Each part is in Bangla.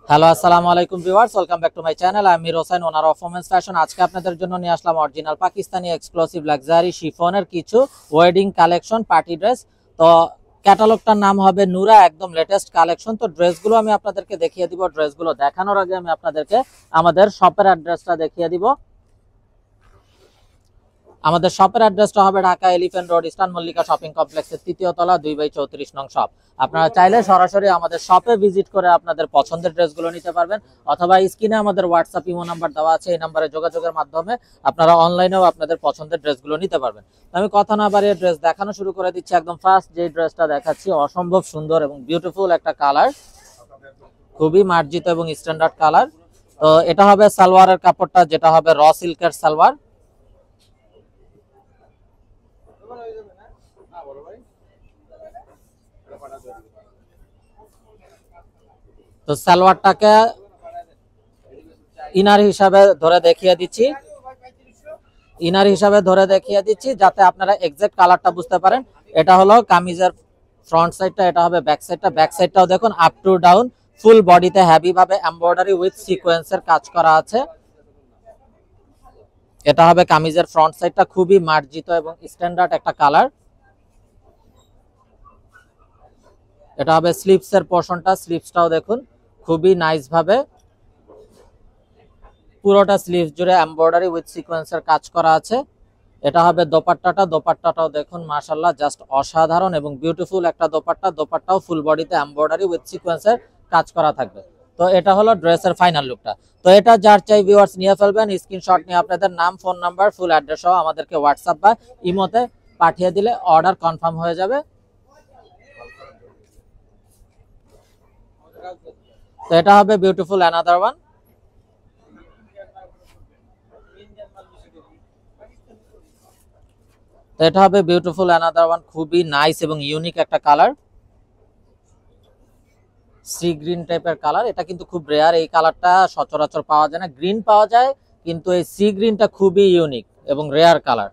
হ্যালো, আসসালামু আলাইকুম viewers, welcome back to my channel. আমি Mir Hossain, owner of women's fashion. আজকে আপনাদের জন্য নিয়ে আসলাম অরিজিনাল পাকিস্তানি এক্সক্লুসিভ লাক্সারি শিফনের কিছু ওয়েডিং কালেকশন, পার্টি ড্রেস। তো ক্যাটালগটার নাম হবে নূরা, একদম লেটেস্ট কালেকশন। তো ড্রেসগুলো আমি আপনাদেরকে দেখিয়ে দিব। ড্রেসগুলো দেখানোর আগে আমি আপনাদেরকে আমাদের শপের অ্যাড্রেসটা দেখিয়ে দিব। আমাদের শপের অ্যাড্রেসটা হবে Dhaka elephant road, eastern Mallika shopping কমপ্লেক্সের ৩য় তলা, ২/34 নং শপ। আপনারা চাইলে সরাসরি আমাদের শপে ভিজিট করে আপনাদের পছন্দের ড্রেসগুলো নিতে পারবেন, অথবা স্ক্রিনে আমাদের হোয়াটসঅ্যাপ ইমো নাম্বার দেওয়া আছে, এই নাম্বারে যোগাযোগের মাধ্যমে আপনারা অনলাইনেও আপনাদের পছন্দের ড্রেসগুলো নিতে পারবেন। আমি কথা না বাড়িয়ে ড্রেস দেখানো শুরু করে দিচ্ছি। একদম ফার্স্ট যে ড্রেসটা দেখাচ্ছি, অসম্ভব সুন্দর এবং বিউটিফুল একটা কালার, খুবই মার্জিত এবং স্ট্যান্ডার্ড কালার। তো এটা হবে সালোয়ারের কাপড়টা, যেটা হবে র সিল্কের সালোয়ার। তো সালোয়ারটাকে ইনার হিসাবে ধরে দেখিয়ে দিচ্ছি, যাতে আপনারা এক্সাক্ট কালারটা বুঝতে পারেন। এটা হলো কামিজের ফ্রন্ট সাইডটা, এটা হবে ব্যাক সাইডটা। ব্যাক সাইডটাও দেখুন আপ টু ডাউন ফুল বডিতে হেভি ভাবে এমব্রয়ডারি উইথ সিকোয়েন্সের কাজ করা আছে। এটা হবে কামিজের ফ্রন্ট সাইডটা, খুবই মার্জিত এবং স্ট্যান্ডার্ড একটা কালার। এটা হবে স্লিভসের পোরশনটা, স্লিভসটাও দেখুন খুবই নাইস ভাবে পুরোটা স্লিভস জুড়ে এমব্রয়ডারি উইথ সিকোয়েন্সের কাজ করা আছে। এটা হবে দোপাট্টাটা, দোপাট্টাটাও দেখুন মাশাআল্লাহ জাস্ট অসাধারণ এবং বিউটিফুল একটা দোপাট্টা। দোপাট্টাও ফুল বডিতে এমব্রয়ডারি উইথ সিকোয়েন্সের কাজ করা থাকবে। তো এটা হলো ড্রেসের ফাইনাল লুকটা। তো এটা যার চাই ভিউয়ার্স নিয়ে ফেলবেন, স্ক্রিনশট নিয়ে আপনাদের নাম, ফোন নাম্বার, ফুল অ্যাড্রেস সহ আমাদেরকে হোয়াটসঅ্যাপ বা ইমোতে পাঠিয়ে দিলে অর্ডার কনফার্ম হয়ে যাবে। তো এটা হবে বিউটিফুল অ্যানাদার ওয়ান। তো এটা হবে বিউটিফুল অ্যানাদার ওয়ান, খুবই নাইস এবং ইউনিক একটা কালার, সি গ্রিন টাইপের কালার। এটা কিন্তু খুব রেয়ার, এই কালারটা সচরাচর পাওয়া যায় না। গ্রিন পাওয়া যায়, কিন্তু এই সি গ্রিনটা খুবই ইউনিক এবং রেয়ার কালার।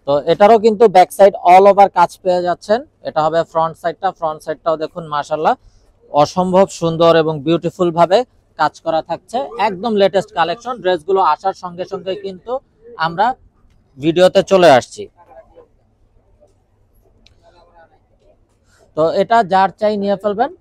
তো এটারও কিন্তু ব্যাক সাইড অল ওভার কাজ পেয়ে যাচ্ছেন। এটা হবে ফ্রন্ট সাইডটা, ফ্রন্ট সাইডটাও দেখুন মাশাআল্লাহ অসম্ভব সুন্দর এবং বিউটিফুল ভাবে কাজ করা থাকছে। একদম লেটেস্ট কালেকশন। ড্রেসগুলো আসার সঙ্গে সঙ্গে কিন্তু আমরা ভিডিওতে চলে আসছি। তো এটা যার চাই নিয়ে ফেলবেন।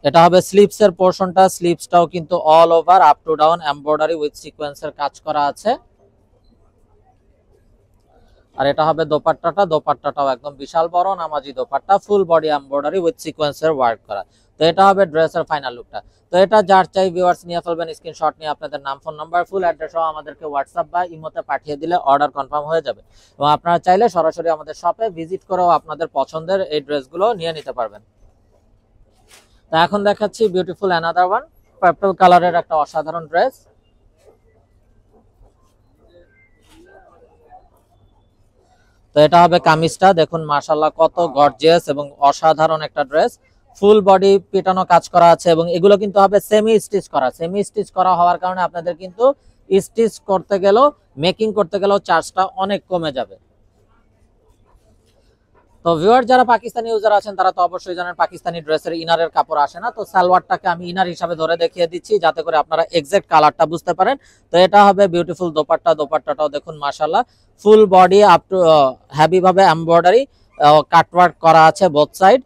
এটা হবে স্লিভসের পোরশনটা, স্লিভসটাও কিন্তু all over up to down embroidery with সিকোয়েন্সের কাজ করা আছে। আর এটা হবে দোপাট্টাটা, দোপাট্টাটাও একদম বিশাল বড় নামাজি দোপাট্টা, ফুল বডি এমব্রয়ডারি উইথ সিকোয়েন্সের ওয়ার্ক করা। তো এটা হবে ড্রেসের ফাইনাল লুকটা। তো এটা যার চাই ভিউয়ার্স নিয়ে ফেলবেন, স্ক্রিনশট নিয়ে আপনাদের নাম, ফোন নাম্বার, ফুল অ্যাড্রেস সহ আমাদেরকে হোয়াটসঅ্যাপ বা ইমোতে পাঠিয়ে দিলে অর্ডার কনফার্ম হয়ে যাবে। এবং আপনারা চাইলে সরাসরি আমাদের শপে ভিজিট করেও আপনাদের পছন্দের এই ড্রেসগুলো নিয়ে নিতে পারবেন। তো এখন দেখাচ্ছি বিউটিফুল অ্যানাদার ওয়ান, পার্পল কালারের একটা অসাধারণ ড্রেস। তো এটা হবে কামিজটা, দেখুন মাশাআল্লাহ কত গর্জিয়াস এবং অসাধারণ একটা ড্রেস। ফুল বডি পেটানো কাজ করা আছে এবং এগুলো কিন্তু হবে সেমি স্টিচ করা। সেমি স্টিচ করা হওয়ার কারণে আপনাদের কিন্তু স্টিচ করতে গেলেও, মেকিং করতে গেলেও চার্জটা অনেক কমে যাবে। তো ভিউয়ার যারা পাকিস্তানি ইউজার আছেন তারা তো অবশ্যই জানেন পাকিস্তানি ড্রেসের ইনারের কাপড় আসে না। তো সালোয়ারটাকে আমি ইনার হিসাবে ধরে দেখিয়ে দিচ্ছি, যাতে করে আপনারা এক্সাক্ট কালারটা বুঝতে পারেন। তো এটা হবে বিউটিফুল দোপাট্টা, দোপাট্টাটাও দেখুন মাশাআল্লাহ full body up to heavy ভাবে এমব্রয়ডারি কাটওয়ার্ক করা আছে বোথ সাইড।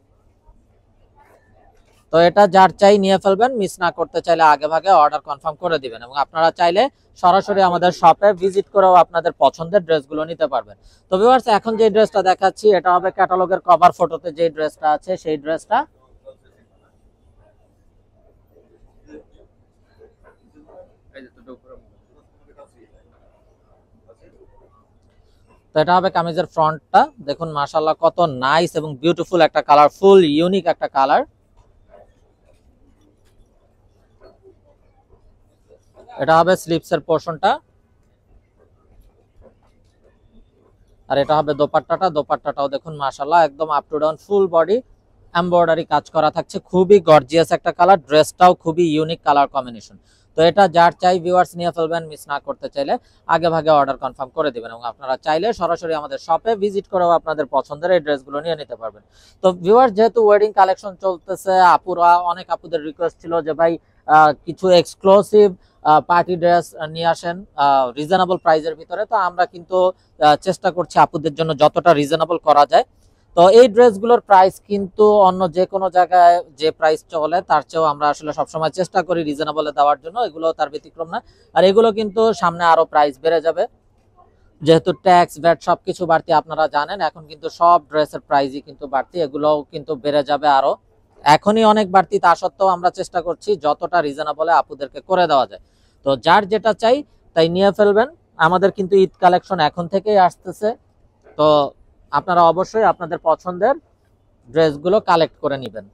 তো এটা যার চাই নিয়ে ফেলবেন, মিস না করতে চাইলে আগে ভাগে অর্ডার কনফার্ম করে দিবেন। এবং আপনারা চাইলে সরাসরি আমাদের শপে ভিজিট করেও আপনাদের পছন্দের ড্রেসগুলো নিতে পারবেন। তো ভিউয়ার্স এখন যে ড্রেসটা দেখাচ্ছি, এটা হবে ক্যাটালগের কভার ফটোতে যে ড্রেসটা আছে সেই ড্রেসটা। তো এটা হবে কামিজের ফ্রন্টটা, দেখুন মাশাআল্লাহ কত নাইস এবং বিউটিফুল একটা কালার, ফুল ইউনিক একটা কালার। এটা হবে স্লিভসের পোরশনটা, আর এটা হবে দোপাট্টাটা, দোপাট্টাটাও দেখুন মাশাআল্লাহ একদম up to down full body embroidery কাজ করা থাকছে, খুবই গর্জিয়াস একটা কালার। ড্রেসটাও খুবই ইউনিক কালার কম্বিনেশন। তো এটা যার চাই ভিউয়ার্স নিয়ে ফেলবেন, মিস না করতে চাইলে আগে ভাগে অর্ডার কনফার্ম করে দিবেন এবং আপনারা চাইলে সরাসরি আমাদের শপে ভিজিট করেও আপনাদের পছন্দের এই ড্রেসগুলো নিয়ে নিতে পারবেন। তো ভিউয়ার্স যেহেতু ওয়েডিং কালেকশন চলতেছে, আপুরা অনেক আপুদের রিকোয়েস্ট ছিল যে ভাই কিছু এক্সক্লুসিভ পার্টি ড্রেস নিয়ে আসেন রিজনেবল প্রাইসের ভিতরে। তো আমরা কিন্তু চেষ্টা করছি আপুদের জন্য যতটা রিজনেবল করা যায়। তো এই ড্রেসগুলোর প্রাইস কিন্তু অন্য যে কোনো জায়গায় যে প্রাইস চলে তার চেয়েও আমরা আসলে সবসময় চেষ্টা করি রিজনেবলে দেওয়ার জন্য, এগুলো তার ব্যতিক্রম না। আর এগুলো কিন্তু সামনে আরো প্রাইস বেড়ে যাবে, যেহেতু ট্যাক্স ভ্যাট সবকিছু বাড়তি আপনারা জানেন, এখন কিন্তু সব ড্রেসের প্রাইসই কিন্তু বাড়তি, এগুলোও কিন্তু বেড়ে যাবে আরো। এখনই অনেক বাড়তি, তা সত্ত্বেও আমরা চেষ্টা করছি যতটা রিজনেবলে আপুদেরকে করে দেওয়া যায়। তো যার যেটা চাই তাই নিয়ে ফেলবেন। আমাদের কিন্তু ঈদ কালেকশন এখন থেকেই আসতেছে, তো আপনারা অবশ্যই আপনাদের পছন্দের ড্রেসগুলো কালেক্ট করে নেবেন।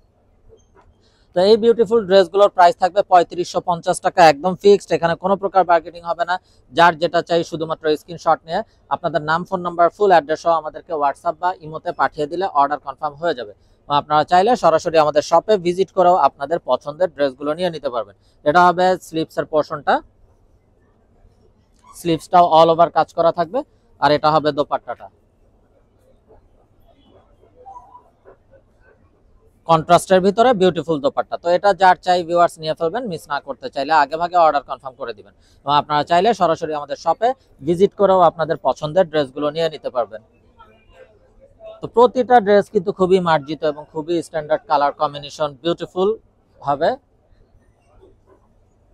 তো এই বিউটিফুল ড্রেসগুলোর প্রাইস থাকবে 3550 টাকা, একদম ফিক্সড, এখানে কোনো প্রকার বার্গেনিং হবে না। যার যেটা চাই শুধুমাত্র স্ক্রিনশট নিয়ে আপনাদের নাম, ফোন নাম্বার, ফুল অ্যাড্রেস সহ আমাদেরকে হোয়াটসঅ্যাপ বা ইমোতে পাঠিয়ে দিলে অর্ডার কনফার্ম হয়ে যাবে। আপনারা চাইলে সরাসরি আমাদের শপে ভিজিট করেও আপনাদের পছন্দের ড্রেসগুলো নিয়ে নিতে পারবেন। এটা হবে স্লিভসের পোর্শনটা, স্লিভসটাও অল ওভার কাজ করা থাকবে। আর এটা হবে দোপাট্টাটা, কন্ট্রাস্টের ভিতরে বিউটিফুল দোপাট্টা। তো এটা যার চাই ভিউয়ার্স নিয়ে ফেলবেন, মিস না করতে চাইলে আগে ভাগে অর্ডার কনফার্ম করে দিবেন এবং আপনারা চাইলে সরাসরি আমাদের শপে ভিজিট করেও আপনাদের পছন্দের ড্রেসগুলো নিয়ে নিতে পারবেন। তো প্রতিটা ড্রেস কিন্তু খুবই মার্জিত এবং খুবই স্ট্যান্ডার্ড কালার কম্বিনেশন, বিউটিফুল হবে।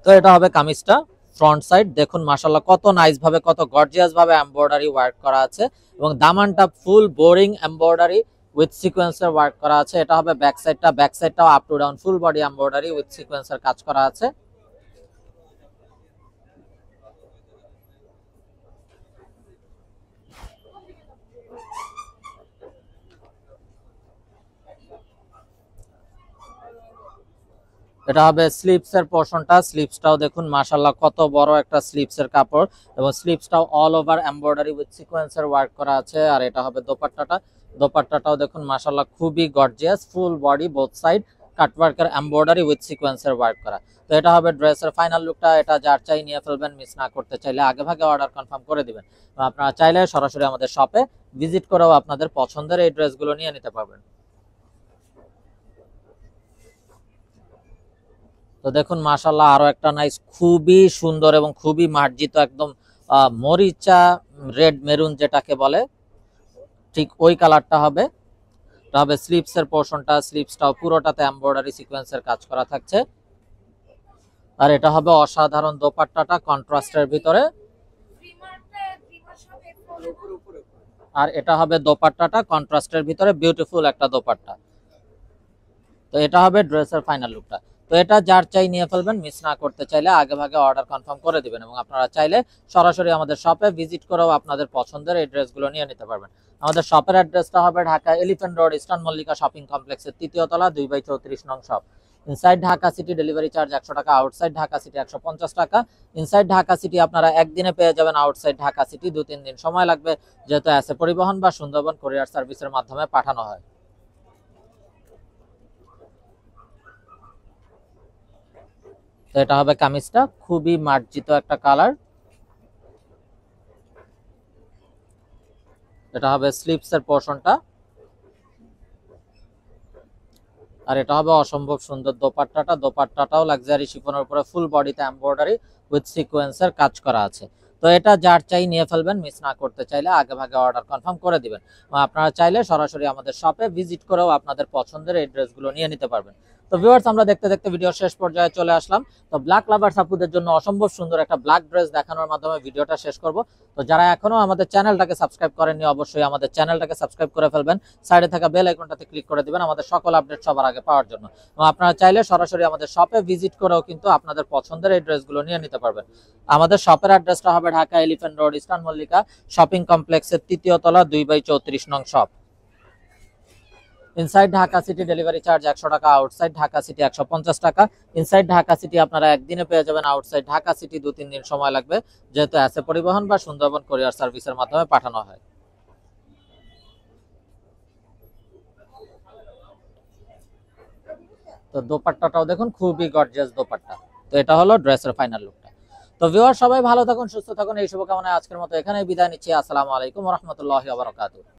তো এটা হবে কামিজটা, ফ্রন্ট সাইড দেখুন মাশাআল্লাহ কত নাইস ভাবে, কত গর্জিয়াস ভাবে এমব্রয়ডারি ওয়ার্ক করা আছে এবং দামানটা ফুল বোরিং এমব্রয়ডারি উইথ সিকোয়েন্সের ওয়ার্ক করা আছে। এটা হবে ব্যাক সাইডটা, ব্যাক সাইডটাও up to down full body embroidery with সিকোয়েন্সের কাজ করা আছে। এটা হবে স্লিভসের পোর্শনটা, স্লিভসটাও দেখুন মাশাআল্লাহ কত বড় একটা স্লিভসের কাপড় এবং স্লিভসটাও অল ওভার এমব্রয়ডারি উইথ সিকোয়েন্সের ওয়ার্ক করা আছে। আর এটা হবে দোপাট্টাটা, দোপাট্টাটাও দেখুন মাশাআল্লাহ খুবই gorgeous, full body both side কাটওয়ার্কের এমব্রয়ডারি উইথ সিকোয়েন্সের ওয়ার্ক করা। তো এটা হবে ড্রেসের ফাইনাল লুকটা। এটা যার চাই নিয়ে ফেলবেন, মিস না করতে চাইলে আগে ভাগে অর্ডার কনফার্ম করে দিবেন। আপনারা চাইলে সরাসরি আমাদের শপে ভিজিট করেও আপনাদের পছন্দের এই ড্রেসগুলো নিয়ে নিতে পারবেন। তো দেখুন মাশাআল্লাহ আরো একটা নাইস, খুবই সুন্দর এবং খুবই মার্জিত, একদম মরিচা রেড মেরুন যেটাকে বলে ঠিক ওই কালারটা হবে। এটা হবে স্লিভসের পোর্শনটা, স্লিভসটাও পুরোটাতে এমব্রয়ডারি সিকোয়েন্সের কাজ করা থাকছে। আর এটা হবে অসাধারণ দোপাট্টাটা কন্ট্রাস্টের ভিতরে, আর এটা হবে দোপাট্টাটা কন্ট্রাস্টের ভিতরে বিউটিফুল একটা দোপাট্টা। তো এটা হবে ড্রেসের ফাইনাল লুকটা। তো এটা যার চাই নিয়ে ফেলবেন, মিস না করতে চাইলে আগে ভাগে অর্ডার কনফার্ম করে দিবেন এবং আপনারা চাইলে সরাসরি আমাদের শপে ভিজিট করেও আপনাদের পছন্দের এই ড্রেসগুলো নিয়ে নিতে পারবেন। আমাদের শপের অ্যাড্রেসটা হবে Dhaka elephant road, eastern Mallika shopping কমপ্লেক্সের 3য় তলা, 2/34 নং shop. Inside Dhaka city delivery charge 100 টাকা, আউটসাইড ঢাকা সিটি 150 টাকা। ইনসাইড ঢাকা সিটি আপনারা একদিনে পেয়ে যাবেন, আউটসাইড ঢাকা সিটি 2-3 দিন সময় লাগবে, যেহেতু অ্যাসে পরিবহন বা সুন্দরবন কুরিয়ার সার্ভিসের মাধ্যমে পাঠানো হয়। তো এটা হবে কামিজটা, খুবই মার্জিত একটা কালার। এটা হবে স্লিভসের পোর্শনটা, আর এটা হবে অসম্ভব সুন্দর দোপাট্টাটা, দোপাট্টাটাও লাক্সারি শিফনের উপরে ফুল বডিতে এমব্রয়ডারি উইথ সিকোয়েন্সের কাজ করা আছে। তো এটা যার চাই নিয়ে ফেলবেন, মিস না করতে চাইলে আগে ভাগে অর্ডার কনফার্ম করে দিবেন। আপনারা চাইলে সরাসরি আমাদের শপে ভিজিট করেও আপনাদের পছন্দের এই ড্রেসগুলো নিয়ে নিতে পারবেন। তো ভিউয়ার্স আমরা দেখতে দেখতে ভিডিও শেষ পর্যায়ে চলে আসলাম। তো ব্ল্যাক লাভার্স আপুদের জন্য অসম্ভব সুন্দর একটা ব্ল্যাক ড্রেস দেখানোর মাধ্যমে ভিডিওটা শেষ করব। তো যারা এখনো আমাদের চ্যানেলটাকে সাবস্ক্রাইব করেননি অবশ্যই আমাদের চ্যানেলটাকে সাবস্ক্রাইব করে ফেলবেন, সাইডে থাকা বেল আইকনটাতে ক্লিক করে দিবেন আমাদের সকল আপডেট সবার আগে পাওয়ার জন্য। এবং আপনারা চাইলে সরাসরি আমাদের শপে ভিজিট করেও কিন্তু আপনাদের পছন্দের এই ড্রেসগুলো নিয়ে নিতে পারবেন। আমাদের শপের অ্যাড্রেসটা হবে Dhaka elephant road, eastern Mallika shopping কমপ্লেক্সের 3য় তলা, 2/34 নং shop. Inside Dhaka city delivery charge 100 টাকা, আউটসাইড ঢাকা সিটি 150 টাকা। ইনসাইড ঢাকা সিটি আপনারা একদিনে পেয়ে যাবেন, আউটসাইড ঢাকা সিটি 2-3 দিন সময় লাগবে, যেহেতু অ্যাসে পরিবহন বা সুন্দরবন কুরিয়ার সার্ভিসের মাধ্যমে পাঠানো হয়। তো দোপাট্টাটাও দেখুন খুবই গর্জিয়াস দোপাট্টা। তো এটা হলো ড্রেসের ফাইনাল লুকটা। তো ভিউয়ার সবাই ভালো থাকুন, সুস্থ থাকুন, এই শুভকামনায় আজকের মতো এখানেই বিদায় নিচ্ছি। আসসালামু আলাইকুম ওয়া রাহমাতুল্লাহি ওয়া বারাকাতুহু।